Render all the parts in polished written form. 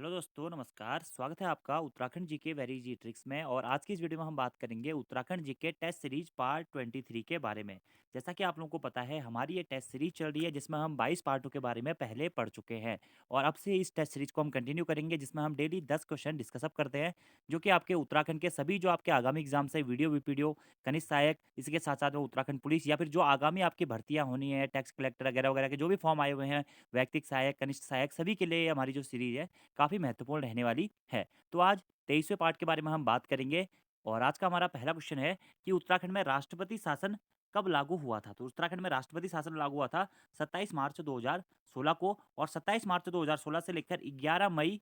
Hello दोस्तों, नमस्कार। स्वागत है आपका Uttarakhand GK very easy tricks में। और आज की इस वीडियो में हम बात करेंगे Uttarakhand GK test series part 23 के बारे में। जैसा कि आप लोगों को पता है, हमारी ये टेस्ट सीरीज चल रही है जिसमें हम 22 पार्टों के बारे में पहले पढ़ चुके हैं। और अब से इस टेस्ट सीरीज को हम कंटिन्यू करेंगे जिसमें हम डेली 10 क्वेश्चन डिस्कस अप करते हैं, जो कि आपके उत्तराखंड के सभी जो आपके आगामी एग्जाम है, वीडियो वीपीडियो, कनिष्ठ सहायक, इसके साथ साथ में उत्तराखंड पुलिस या फिर जो आगामी आपकी भर्तियां होनी है, टैक्स कलेक्टर वगैरह वगैरह के जो भी फॉर्म आए हुए हैं, व्यक्तिक सहायक, कनिष्ठ सहायक, सभी के लिए हमारी जो सीरीज है काफ़ी महत्वपूर्ण रहने वाली है। तो आज 23वें पार्ट के बारे में हम बात करेंगे। और आज का हमारा पहला क्वेश्चन है कि उत्तराखंड में राष्ट्रपति शासन कब लागू हुआ था। तो उत्तराखंड में राष्ट्रपति शासन लागू हुआ था 27 मार्च 2016 को। और 27 मार्च 2016 से लेकर 11 मई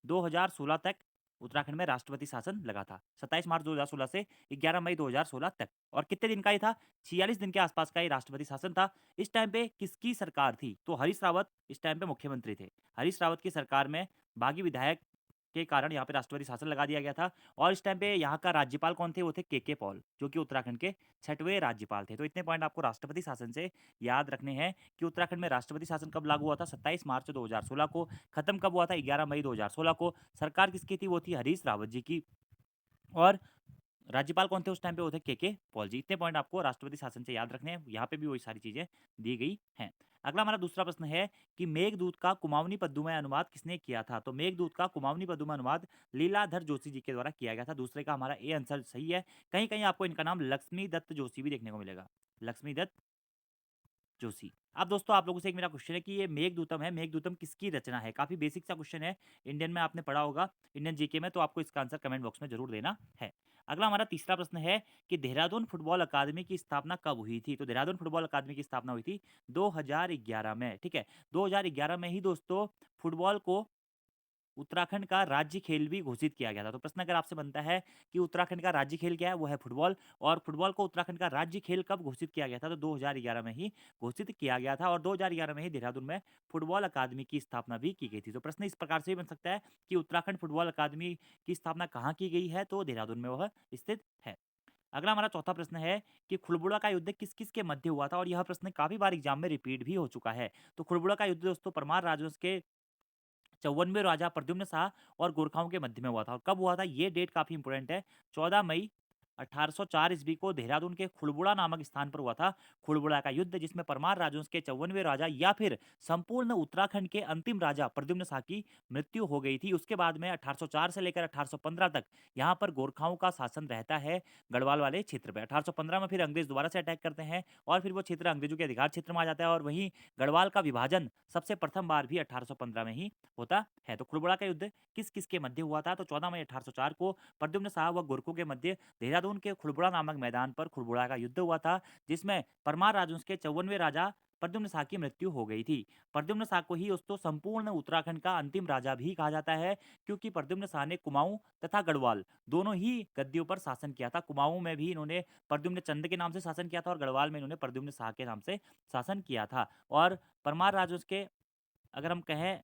2016 तक उत्तराखंड में राष्ट्रपति शासन लगा था। 27 मार्च 2016 से 11 मई 2016 तक। और कितने दिन का ये था? 46 दिन के आसपास का ये राष्ट्रपति शासन था। इस टाइम पे किसकी सरकार थी? तो हरीश रावत इस टाइम पे मुख्यमंत्री थे। हरीश रावत की सरकार में बागी विधायक के कारण यहाँ पे राष्ट्रपति शासन लगा दिया गया था। और इस टाइम पे यहाँ का राज्यपाल कौन थे? वो थे के पॉल, जो कि उत्तराखंड के 6वें राज्यपाल थे। तो इतने पॉइंट आपको राष्ट्रपति शासन से याद रखने हैं कि उत्तराखंड में राष्ट्रपति शासन कब लागू हुआ था? 27 मार्च 2016 को। खत्म कब हुआ था? 11 मई 2016 को। सरकार किसकी थी? वो थी हरीश रावत जी की। और राज्यपाल कौन थे उस टाइम पे? वो थे के पॉल जी। इतने पॉइंट आपको राष्ट्रपति शासन से याद रखने हैं। यहाँ पे भी वही सारी चीजें दी गई हैं। अगला हमारा दूसरा प्रश्न है कि मेघदूत का कुमाऊनी पद्दू में अनुवाद किसने किया था? तो मेघदूत का कुमाऊनी पद्दू में अनुवाद लीलाधर जोशी जी के द्वारा किया गया था। दूसरे का हमारा ए आंसर सही है। कहीं कहीं आपको इनका नाम लक्ष्मी दत्त जोशी भी देखने को मिलेगा। लक्ष्मी दत्त जोशी। अब दोस्तों, आप लोगों से एक मेरा क्वेश्चन है कि ये मेघदूतम है, मेघदूतम किसकी रचना है? काफी बेसिक सा क्वेश्चन है, इंडियन में आपने पढ़ा होगा, इंडियन जीके में, तो आपको इसका आंसर कमेंट बॉक्स में जरूर देना है। अगला हमारा तीसरा प्रश्न है कि देहरादून फुटबॉल अकादमी की स्थापना कब हुई थी? तो देहरादून फुटबॉल अकादमी की स्थापना हुई थी 2011 में। ठीक है, 2011 में ही दोस्तों फुटबॉल को उत्तराखंड का राज्य खेल भी घोषित किया गया था। तो प्रश्न अगर आपसे बनता है कि उत्तराखंड का राज्य खेल क्या है, वो है फुटबॉल। और फुटबॉल को उत्तराखंड का राज्य खेल कब घोषित किया गया था? तो 2011 में ही घोषित किया गया था। और 2011 में ही देहरादून में फुटबॉल अकादमी की स्थापना भी की गई थी। तो प्रश्न इस प्रकार से भी बन सकता है कि उत्तराखंड फुटबॉल अकादमी की स्थापना कहाँ की गई है? तो देहरादून में वह स्थित है। अगला हमारा चौथा प्रश्न है कि खुड़बुड़ा का युद्ध किस किस के मध्य हुआ था? और यह प्रश्न काफी बार एग्जाम में रिपीट भी हो चुका है। तो खुड़बुड़ा का युद्ध दोस्तों परमार राजवंश के 54वें राजा प्रद्युम्न शाह और गोरखाओं के मध्य में हुआ था। और कब हुआ था? ये डेट काफी इंपॉर्टेंट है। 14 मई 1804 ईस्वी को देहरादून के खुड़बुड़ा नामक स्थान पर हुआ था खुड़बुड़ा का युद्ध, जिसमें परमार राजवंश के 54वें राजा या फिर संपूर्ण उत्तराखंड के अंतिम राजा प्रद्युम्न शाह की मृत्यु हो गई थी। उसके बाद में 1804 से लेकर 1815 तक यहाँ पर गोरखाओं का शासन रहता है गढ़वाल वाले क्षेत्र पे। 1815 में फिर अंग्रेज दोबारा से अटैक करते हैं और फिर वो क्षेत्र अंग्रेजों के अधिकार क्षेत्र में आ जाता है। और वहीं गढ़वाल का विभाजन सबसे प्रथम बार भी 1815 में ही होता है। तो खुड़बुड़ा का युद्ध किस किस के मध्य हुआ था? तो 14 मई 1804 को प्रद्युम्न शाह व गोरखों के मध्य देहरादून के खुड़बुड़ा नामक मैदान पर खुड़बुड़ा का युद्ध हुआ था, जिसमें परमार राजवंश के 54वें राजा प्रद्युम्न शाह की मृत्यु हो गई थी। प्रद्युम्न शाह को ही दोस्तों संपूर्ण उत्तराखंड का अंतिम राजा भी कहा जाता है, क्योंकि प्रद्युम्न शाह ने कुमाऊं तथा गढ़वाल दोनों ही गद्दियों पर शासन किया था। कुमाऊं में भी इन्होंने प्रद्युम्न चंद के नाम से शासन किया था और गढ़वाल में इन्होंने प्रद्युम्न शाह के नाम से शासन किया था। और परमार राजवंश के अगर हम कहें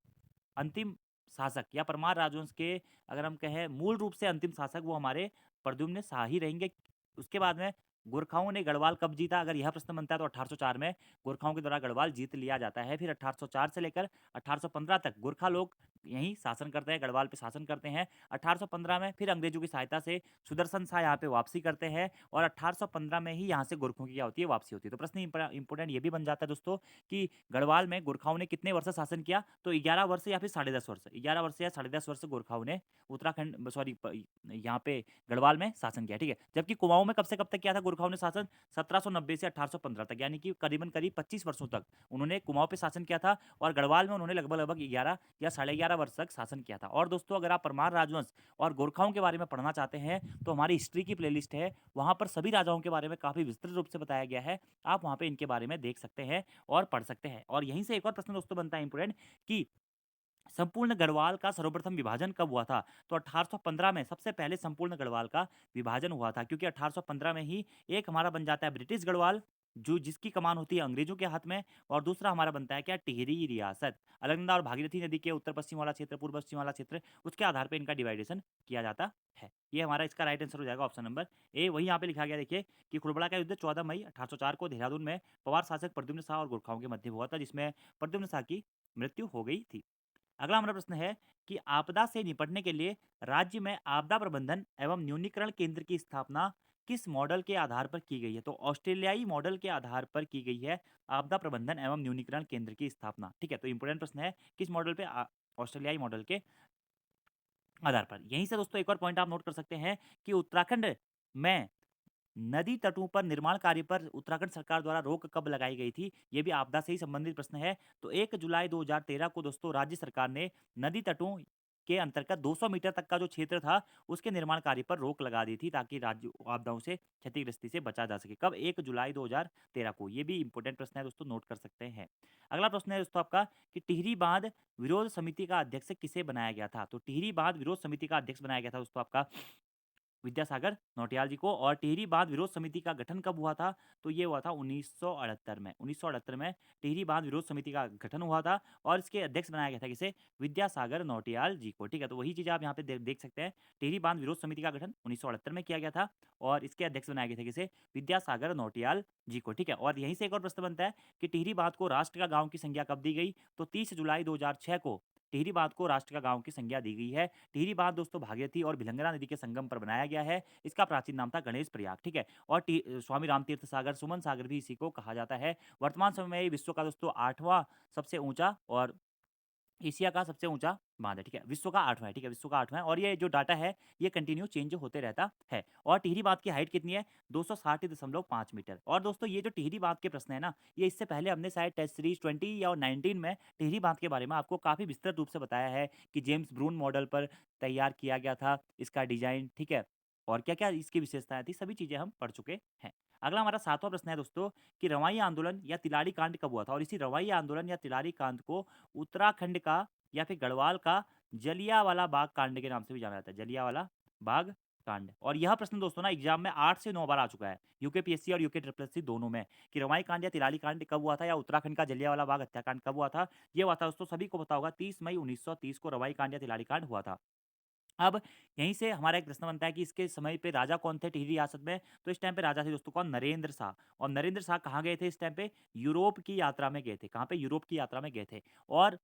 अंतिम शासक या परमार राजवंश के अगर हम कहें मूल रूप से अंतिम शासक, वो हमारे प्रद्युम्न शाह ही रहेंगे। उसके बाद में गोरखाओं ने गढ़वाल कब जीता? अगर यह प्रश्न बनता है तो 1804 में गोरखाओं के द्वारा गढ़वाल जीत लिया जाता है। फिर 1804 से लेकर 1815 तक गोरखा लोग यहीं शासन करते हैं, गढ़वाल पे शासन करते हैं। 1815 में फिर अंग्रेजों की सहायता से सुदर्शन शाह यहाँ पे वापसी करते हैं और 1815 में ही यहाँ से गोरखों की क्या होती है? वापसी होती है। तो प्रश्न इंपोर्टेंट ये भी बन जाता है दोस्तों कि गढ़वाल में गोरखाओं ने कितने वर्ष शासन किया? तो 11 वर्ष या फिर 10.5 वर्ष, 11 वर्ष या 10.5 वर्ष गोरखाओं ने उत्तराखंड सॉरी यहाँ पे गढ़वाल में शासन किया। ठीक है, जबकि कुमाऊं में कब से कब तक किया था गोरखाओं ने शासन? 1790 से 1815 तक, यानी कि करीबन करीब 25 वर्षों तक उन्होंने कुमाऊं पे शासन किया था। और गढ़वाल में उन्होंने लगभग लगभग 11 या 11.5 वर्ष तक शासन किया था। और दोस्तों, अगर आप परमार राजवंश और गोरखाओं के बारे में पढ़ना चाहते हैं तो हमारी हिस्ट्री की प्लेलिस्ट है, वहां पर सभी राजाओं के बारे में काफी विस्तृत रूप से बताया गया है। आप वहां पे इनके बारे में देख सकते हैं और पढ़ सकते हैं। और यहीं से एक और प्रश्न दोस्तों बनता है इंपोर्टेंट कि संपूर्ण गढ़वाल का सर्वप्रथम विभाजन कब हुआ था? तो 1815 में सबसे पहले संपूर्ण गढ़वाल का विभाजन हुआ था, क्योंकि 1815 में ही एक हमारा बन जाता है ब्रिटिश गढ़वाल, जो जिसकी कमान होती है अंग्रेजों के हाथ में। और दूसरा हमारा बनता है क्या? टिहरी रियासत। अलकनंदा और भागीरथी नदी के उत्तर पश्चिम वाला क्षेत्र, पूर्व पश्चिम वाला क्षेत्र, उसके आधार पर इनका डिवाइडेशन किया जाता है। ये हमारा इसका राइट आंसर हो जाएगा ऑप्शन नंबर ए। वही यहाँ पे लिखा गया देखिए कि खुड़बड़ा का युद्ध 14 मई 1804 को देहरादून में पवार शासक प्रद्युम्न शाह और गोरखाओं के मध्य हुआ था, जिसमें प्रद्युम्न शाह की मृत्यु हो गई थी। अगला हमारा प्रश्न है कि आपदा से निपटने के लिए राज्य में आपदा प्रबंधन एवं न्यूनीकरण केंद्र की स्थापना किस मॉडल के आधार पर की गई है? तो ऑस्ट्रेलियाई मॉडल के आधार पर की गई है आपदा प्रबंधन एवं न्यूनीकरण केंद्र की स्थापना। ठीक है, तो इंपॉर्टेंट प्रश्न है किस मॉडल पे? ऑस्ट्रेलियाई मॉडल के आधार पर। यहीं से दोस्तों एक और पॉइंट आप नोट कर सकते हैं कि उत्तराखंड में नदी तटों पर निर्माण कार्य पर उत्तराखंड सरकार द्वारा रोक कब लगाई गई थी? ये भी आपदा से ही संबंधित प्रश्न है। तो 1 जुलाई 2013 को दोस्तों राज्य सरकार ने नदी तटों के अंतर्गत 200 मीटर तक का जो क्षेत्र था, उसके निर्माण कार्य पर रोक लगा दी थी ताकि राज्य आपदाओं से क्षतिग्रस्ती से बचा जा सके। कब? 1 जुलाई 2013 को। ये भी इंपॉर्टेंट प्रश्न है दोस्तों, नोट कर सकते हैं। अगला प्रश्न है दोस्तों आपका कि टिहरी बांध विरोध समिति का अध्यक्ष किसे बनाया गया था? तो टिहरी बांध विरोध समिति का अध्यक्ष बनाया गया था दोस्तों आपका विद्यासागर नौटियाल जी को। और टिहरी बांध विरोध समिति का गठन कब हुआ था? तो ये हुआ था 1978 में। 1978 में टिहरी बांध विरोध समिति का गठन हुआ था और इसके अध्यक्ष बनाया गया था किसे? विद्यासागर नौटियाल जी को। ठीक है, तो वही चीज़ आप यहाँ पे देख सकते हैं। टिहरी बांध विरोध समिति का गठन 1978 में किया गया था और इसके अध्यक्ष बनाए गए थे किसे? विद्यासागर नौटियाल जी को। ठीक है, और यहीं से एक और प्रश्न बनता है कि टिहरी बांध को राष्ट्र का गाँव की संज्ञा कब दी गई? तो 30 जुलाई 2006 को टिहरी बांध को राष्ट्र का गाँव की संज्ञा दी गई है। टिहरी बांध दोस्तों भागीरथी और भिलंगना नदी के संगम पर बनाया गया है। इसका प्राचीन नाम था गणेश प्रयाग। ठीक है, और स्वामी रामतीर्थ सागर, सुमन सागर भी इसी को कहा जाता है। वर्तमान समय में ये विश्व का दोस्तों 8वां सबसे ऊंचा और एशिया का सबसे ऊंचा बांध है। ठीक है, विश्व का 8वां है। ठीक है, विश्व का 8वां है और ये जो डाटा है ये कंटिन्यू चेंज होते रहता है। और टिहरी बांध की हाइट कितनी है? 260.5 मीटर। और दोस्तों ये जो टिहरी बांध के प्रश्न है ना, ये इससे पहले हमने शायद टेस्ट सीरीज 20 या 19 में टिहरी बांध के बारे में आपको काफी विस्तृत रूप से बताया है कि जेम्स ब्रून मॉडल पर तैयार किया गया था इसका डिजाइन। ठीक है, और क्या क्या इसकी विशेषताएं थी, सभी चीजें हम पढ़ चुके हैं। अगला हमारा 7वां प्रश्न है दोस्तों कि रवाई आंदोलन या तिलारी कांड कब हुआ था? और इसी रवाई आंदोलन या तिलारी कांड को उत्तराखंड का या फिर गढ़वाल का जलियांवाला बाग कांड के नाम से भी जाना जाता है। जलियांवाला बाग कांड। और यह प्रश्न दोस्तों ना एग्जाम में 8 से 9 बार आ चुका है, यूकेपीएससी और यूके ट्रिपल एससी दोनों में, कि रवाई कांड या तिलारी कांड कब हुआ था या उत्तराखंड का जलियांवाला बाग हत्याकांड कब हुआ था। ये हुआ था दोस्तों, सभी को पता होगा, 30 मई 1930 को रवाई कांड या तिलारी कांड हुआ था। अब यहीं से हमारा एक प्रश्न बनता है कि इसके समय पे राजा कौन थे टिहरी रियासत में? तो इस टाइम पे राजा थे दोस्तों कौन? नरेंद्र शाह। और नरेंद्र शाह कहाँ गए थे इस टाइम पे? यूरोप की यात्रा में गए थे। कहाँ पे? यूरोप की यात्रा में गए थे। और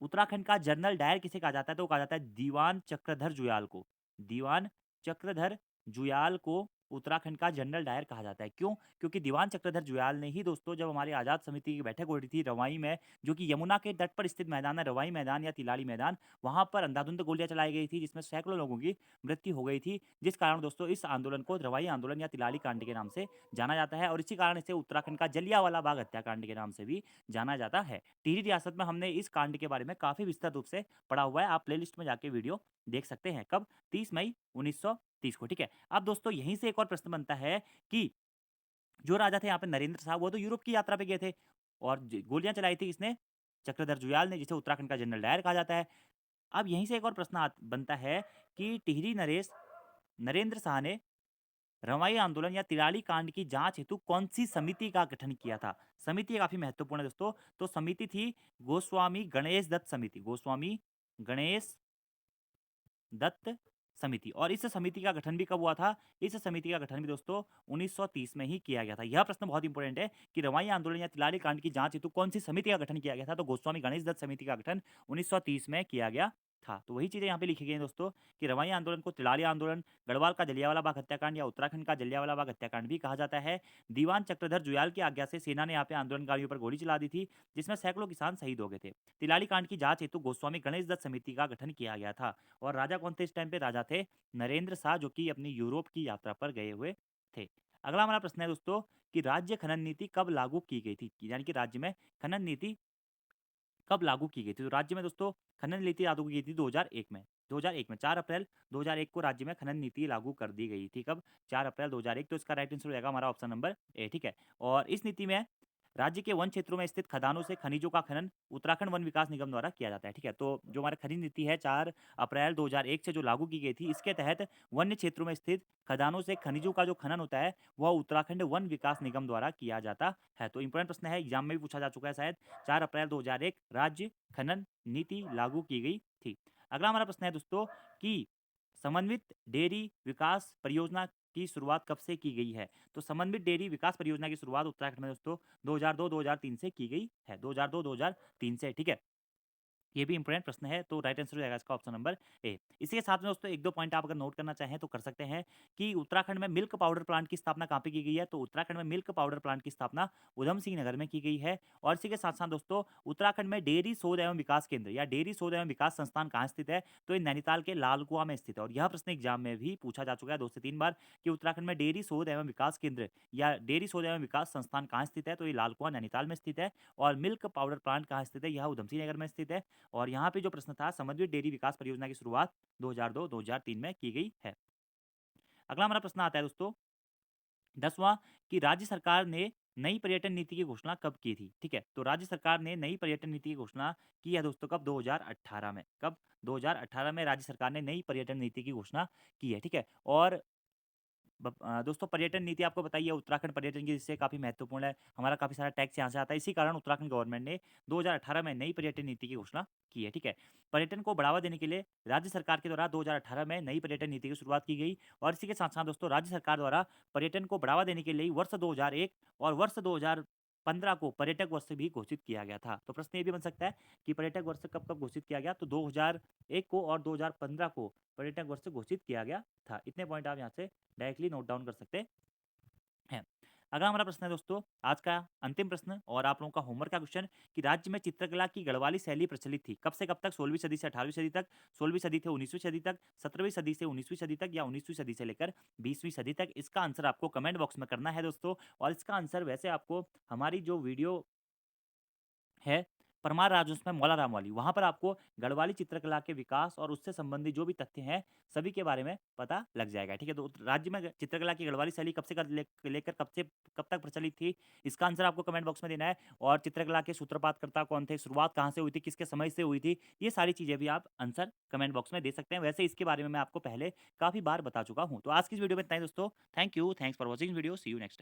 उत्तराखंड का जनरल डायर किसे कहा जाता है? तो कहा जाता है दीवान चक्रधर जुयाल को। दीवान चक्रधर जुयाल को उत्तराखंड का जनरल डायर कहा जाता है। क्यों? क्योंकि दीवान चक्रधर जुयाल ने ही दोस्तों जब हमारी आज़ाद समिति की बैठक हो रही थी रवाई में, जो कि यमुना के तट पर स्थित मैदान है, रवाई मैदान या तिलारी मैदान, वहाँ पर अंधाधुंध गोलियाँ चलाई गई थी जिसमें सैकड़ों लोगों की मृत्यु हो गई थी, जिस कारण दोस्तों इस आंदोलन को रवाई आंदोलन या तिलारी कांड के नाम से जाना जाता है और इसी कारण इसे उत्तराखंड का जलियांवाला बाग हत्याकांड के नाम से भी जाना जाता है। टिहरी रियासत में हमने इस कांड के बारे में काफ़ी विस्तृत रूप से पढ़ा हुआ है, आप प्लेलिस्ट में जाके वीडियो देख सकते हैं। कब? 30 मई 1930 को। ठीक है, अब दोस्तों यहीं से एक और प्रश्न बनता है कि जो राजा थे यहाँ पे नरेंद्र साहब, वो तो यूरोप की यात्रा पे गए थे और गोलियां चलाई थी किसने? चक्रधर जुयाल ने, जिसे उत्तराखंड का जनरल डायर कहा जाता है। अब यहीं से एक और प्रश्न बनता है कि टिहरी नरेश नरेंद्र शाह ने रवाई आंदोलन या तिराली कांड की जांच हेतु कौन सी समिति का गठन किया था? समिति काफी महत्वपूर्ण है दोस्तों। तो समिति थी गोस्वामी गणेश दत्त समिति। गोस्वामी गणेश दत्त समिति। और इस समिति का गठन भी कब हुआ था? इस समिति का गठन भी दोस्तों 1930 में ही किया गया था। यह प्रश्न बहुत इंपॉर्टेंट है कि रवाई आंदोलन या तिलारी कांड की जांच हेतु कौन सी समिति का गठन किया गया था? तो गोस्वामी गणेश दत्त समिति का गठन 1930 में किया गया था। तो वही चीजें यहाँ पे लिखी गई हैं दोस्तों कि रवाई आंदोलन को तिलारी आंदोलन, गढ़वाल का जलियांवाला बाग हत्याकांड या उत्तराखंड का जलियांवाला बाग हत्याकांड भी कहा जाता है। दीवान चक्रधर जुयाल की आज्ञा से सेना ने यहाँ पे आंदोलनकारियों पर गोली चला दी थी, जिसमें सैकड़ों किसान शहीद हो गए थे। तिलारी कांड की जांच हेतु गोस्वामी गणेश दत्त समिति का गठन किया गया था। और राजा कौन थे इस टाइम पे? राजा थे नरेंद्र शाह, जो कि अपनी यूरोप की यात्रा पर गए हुए थे। अगला हमारा प्रश्न है दोस्तों कि राज्य खनन नीति कब लागू की गई थी? यानी कि राज्य में खनन नीति कब लागू की गई थी? तो राज्य में दोस्तों खनन नीति लागू की गई थी 2001 में। 2001 में 4 अप्रैल 2001 को राज्य में खनन नीति लागू कर दी गई थी। कब? 4 अप्रैल 2001। तो इसका राइट आंसर हो जाएगा हमारा ऑप्शन नंबर ए। ठीक है, और इस नीति में राज्य के वन क्षेत्रों में स्थित खदानों से खनिजों का खनन उत्तराखंड वन विकास निगम द्वारा किया जाता है। ठीक है, तो जो हमारी खनिज नीति है 4 अप्रैल 2001 से जो लागू की गई थी, इसके तहत वन्य क्षेत्रों में स्थित खदानों से खनिजों का जो खनन होता है वह उत्तराखंड वन विकास निगम द्वारा किया जाता है। तो इंपॉर्टेंट प्रश्न है, एग्जाम में भी पूछा जा चुका है शायद। 4 अप्रैल 2001 राज्य खनन नीति लागू की गई थी। अगला हमारा प्रश्न है दोस्तों कि समन्वित डेयरी विकास परियोजना की शुरुआत कब से की गई है? तो समन्वित डेयरी विकास परियोजना की शुरुआत उत्तराखंड में दोस्तों 2002-2003 से की गई है। 2002-2003 से। ठीक है, ये भी इंपॉर्टेंट प्रश्न है, तो राइट आंसर हो जाएगा इसका ऑप्शन नंबर ए। इसी के साथ में दोस्तों 1-2 पॉइंट आप अगर नोट करना चाहें तो कर सकते हैं कि उत्तराखंड में मिल्क पाउडर प्लांट की स्थापना कहाँ पे की गई है? तो उत्तराखंड में मिल्क पाउडर प्लांट की स्थापना ऊधम सिंह नगर में की गई है। और इसी के साथ-साथ दोस्तों उत्तराखंड में डेयरी शोध एवं विकास केंद्र या डेयरी शोध एवं विकास संस्थान कहाँ स्थित है? तो ये नैनीताल के लालकुआं में स्थित है। और यह प्रश्न एग्जाम में भी पूछा जा चुका है 2 से 3 बार कि उत्तराखंड में डेयरी शोध एवं विकास केंद्र या डेयरी शोध एवं विकास संस्थान कहाँ स्थित है? तो ये लालकुआं नैनीताल में स्थित है। और मिल्क पाउडर प्लांट कहाँ स्थित है? यह ऊधम सिंह नगर में स्थित है। और यहाँ पे जो प्रश्न था, समन्वित डेयरी विकास परियोजना की शुरुआत 2002-2003 में की गई है। अगला हमारा प्रश्न आता है दोस्तों 10वां कि राज्य सरकार ने नई पर्यटन नीति की घोषणा कब की थी? ठीक है, तो राज्य सरकार ने नई पर्यटन नीति की घोषणा की है दोस्तों कब? 2018 में। कब? 2018 में राज्य सरकार ने नई पर्यटन नीति की घोषणा की है, ठीक है। और दोस्तों पर्यटन नीति आपको बताइए उत्तराखंड पर्यटन की दृष्टि से काफ़ी महत्वपूर्ण है। हमारा काफ़ी सारा टैक्स यहाँ से आता है। इसी कारण उत्तराखंड गवर्नमेंट ने 2018 में नई पर्यटन नीति की घोषणा की है, ठीक है। पर्यटन को बढ़ावा देने के लिए राज्य सरकार के द्वारा 2018 में नई पर्यटन नीति की शुरुआत की गई। और इसी के साथ-साथ दोस्तों राज्य सरकार द्वारा पर्यटन को बढ़ावा देने के लिए वर्ष 2001 और वर्ष 2015 को पर्यटक वर्ष भी घोषित किया गया था। तो प्रश्न ये भी बन सकता है कि पर्यटक वर्ष कब-कब घोषित किया गया? तो 2001 को और 2015 को पर्यटक वर्ष घोषित किया गया था। इतने पॉइंट आप यहाँ से डायरेक्टली नोट डाउन कर सकते हैं। अगला हमारा प्रश्न है दोस्तों आज का अंतिम प्रश्न और आप लोगों का होमवर्क का क्वेश्चन कि राज्य में चित्रकला की गढ़वाली शैली प्रचलित थी कब से कब तक? 16वीं सदी से 18वीं सदी तक, 16वीं सदी से 19वीं सदी तक, 17वीं सदी से 19वीं सदी तक या 19वीं सदी से लेकर 20वीं सदी तक? इसका आंसर आपको कमेंट बॉक्स में करना है दोस्तों। और इसका आंसर वैसे आपको हमारी जो वीडियो है परमार राजवंश में मौला राम वाली, वहाँ पर आपको गढ़वाली चित्रकला के विकास और उससे संबंधित जो भी तथ्य हैं सभी के बारे में पता लग जाएगा, ठीक है। तो राज्य में चित्रकला की गढ़वाली शैली कब से लेकर कब तक प्रचलित थी, इसका आंसर आपको कमेंट बॉक्स में देना है। और चित्रकला के सूत्रपातकर्ता कौन थे, शुरुआत कहाँ से हुई थी, किसके समय से हुई थी, ये सारी चीज़ें भी आप आंसर कमेंट बॉक्स में दे सकते हैं। वैसे इसके बारे में मैं आपको पहले काफ़ी बार बता चुका हूँ। तो आज की इस वीडियो में इतना ही दोस्तों। Thank you, thanks for watching video, see you next time.